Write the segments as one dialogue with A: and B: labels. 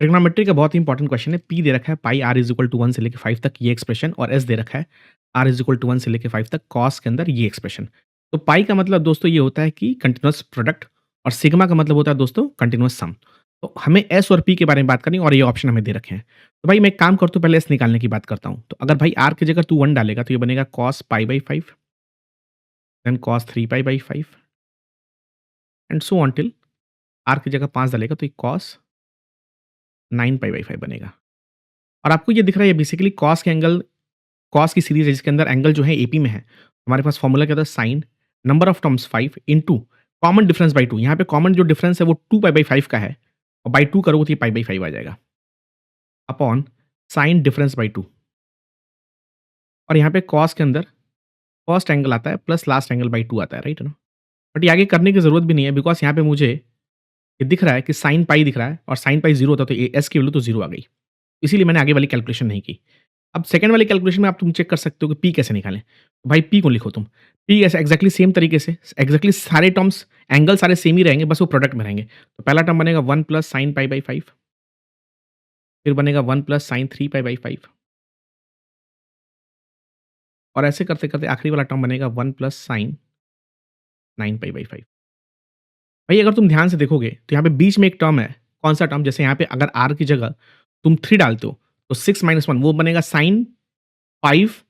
A: Trigonometry का बहुत ही important question है। पी दे रखा है पाई आर इज़ इक्वल टू 1 से लेके 5 तक ये एक्सप्रेशन और एस दे रखा है आर इज़ इक्वल टू 1 से लेके 5 तक कॉस के अंदर ये एक्सप्रेशन। तो पाई का मतलब दोस्तों ये होता है कि कंटीन्यूअस प्रोडक्ट और सिग्मा का मतलब होता है दोस्तों कंटीन्यूअस सम। तो हमें एस और पी के बारे में बात करनी है और ये ऑप्शन हमें दे रखे हैं। तो भाई मैं एक काम करता हूँ पहले एस निकालने की बात करता हूँ। तो अगर भाई आर की जगह तू 1 डालेगा तो ये बनेगा cos pi by 5 then cos 3 pi by 5 and so on till R की जगह 5 डालेगा तो ये कॉस 9 पाई बाई 5 बनेगा। और आपको ये दिख रहा है ये बेसिकली कॉस के एंगल कॉस की सीरीज़ है जिसके अंदर एंगल जो है एपी में है। हमारे पास फ़ॉर्मूला क्या था sign number of terms 5 into common difference by 2 यहाँ पे कॉमन जो डिफरेंस है वो 2 पाई बाई 5 का है और बाई 2 करोगे तो ये पाई बाई 5 आ जाएगा अपॉन साइन डिफरेंस बाई 2 और यहाँ पे कॉस के अंदर फर्स्ट एंगल आता है प्लस लास्ट एंगल बाई 2 आता है, राइट है ना? बट ये आगे करने की ज़रूरत भी नहीं है बिकॉज़ यहाँ पे मुझे ये दिख रहा है कि साइन पाई दिख रहा है और साइन पाई 0 होता तो ए एस की वैल्यू तो 0 आ गई। इसीलिए मैंने आगे वाली कैलकुलेशन नहीं की। अब सेकंड वाली कैलकुलेशन में आप तुम चेक कर सकते हो कि पी कैसे निकालें। तो भाई पी को लिखो तुम। पी ऐसे एग्ज़ैक्टली सेम तरीके से एग्ज़ैक्टली सारे टर्म्स एंगल सारे सेम ही रहेंगे बस वो प्रोडक्ट में रहेंगे। तो पहला टर्म बनेगा 1 प्लस sin पाई बाई 5 फिर बनेगा 1 प्लस sin 3 पाई बाई 5 और ऐसे करते-करते आखिरी वाला टर्म बनेगा 1 प्लस sin 9 पाई बाई 5। भाई अगर तुम ध्यान से देखोगे तो यहाँ पे बीच में एक टर्म है। कौन-सा टर्म? जैसे यहाँ पे अगर r की जगह तुम 3 डालते हो तो 6 माइनस 1 वो बनेगा sin 5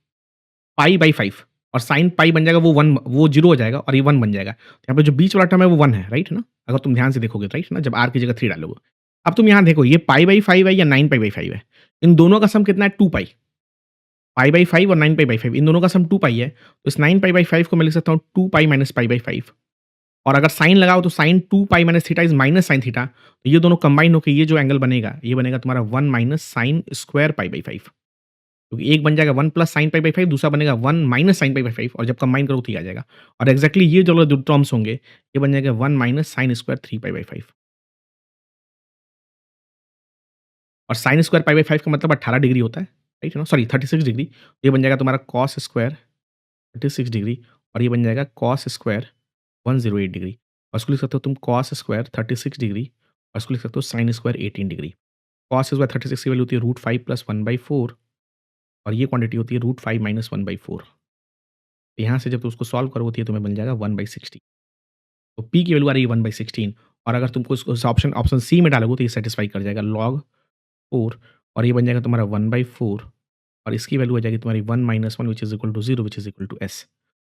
A: पाई बाई 5 और साइन पाई बन जाएगा वो 1 वो 0 हो जाएगा और ये 1 बन जाएगा। तो यहाँ पे जो बीच वाला टर्म है वो 1 है, राइट है ना? अगर तुम ध्यान से देखोगे, राइट है ना? जब r की जगह 3 डालोगे। अब तुम यहाँ देखो ये पाई बाई 5 है या 9 पाई बाई 5 है। इन दोनों का सम कितना है 2 पाई। पाई बाई 5 और 9 पाई बाई 5 इन दोनों का सम 2 पाई है। तो इस 9 पाई बाई 5 को मैं लिख सकता हूँ 2 पाई माइनस पाई बाई 5 और अगर साइन लगाओ तो sine 2 pi minus theta is minus sine theta. तो ये दोनों कंबाइन होके ये जो एंगल बनेगा, ये बनेगा तुम्हारा 1 minus sine square pi by 5। क्योंकि एक बन जाएगा 1 प्लस साइन पाई बाई 5 दूसरा बनेगा 1 माइनस साइन पाई बाई 5 और जब कंबाइन करो तो ये आ जाएगा। और एक्ज़ैक्टली ये जो टर्म्स होंगे, ये बन जाएगा 1 minus sine square 3 pi by 5 और साइन स्क्वायर पाई बाई 5 का मतलब 18 डिग्री होता है, राइट है ना? Sorry 36 degree. ये बन जाएगा तुम्हारा कॉस स्क्वायर 36 डिग्री और ये बन जाएगा कॉस स्क्वायर 108 डिग्री और इसको लिख सकते हो तुम कॉस स्क्वायर 36 डिग्री और इसको लिख सकते हो sine square 18 degree. Cos square 36 की वैल्यू होती है √5 प्लस 1/4 और ये क्वांटिटी होती है √5 माइनस 1/4। यहाँ से जब तुम उसको सॉल्व करोगे तो ये तुम्हें बन जाएगा 1/60। तो पी की वैल्यू आ रही है 1/16 और अगर तुमको इसको इस ऑप्शन ऑप्शन सी में डालोगे तो ये सैटिस्फाई कर जाएगा log 4 और ये बन जाएगा तुम्हारा 1/4 और इसकी वैल्यू आ जाएगी तुम्हारी 1 minus 1 which is equal to 0 which is equal to S.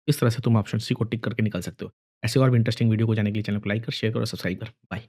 A: इस तरह से तुम ऑप्शन सी को टिक करके निकल सकते हो। ऐसे और भी इंटरेस्टिंग वीडियो को जानने के लिए चैनल को लाइक कर, शेयर करो और सब्सक्राइब कर। बाय।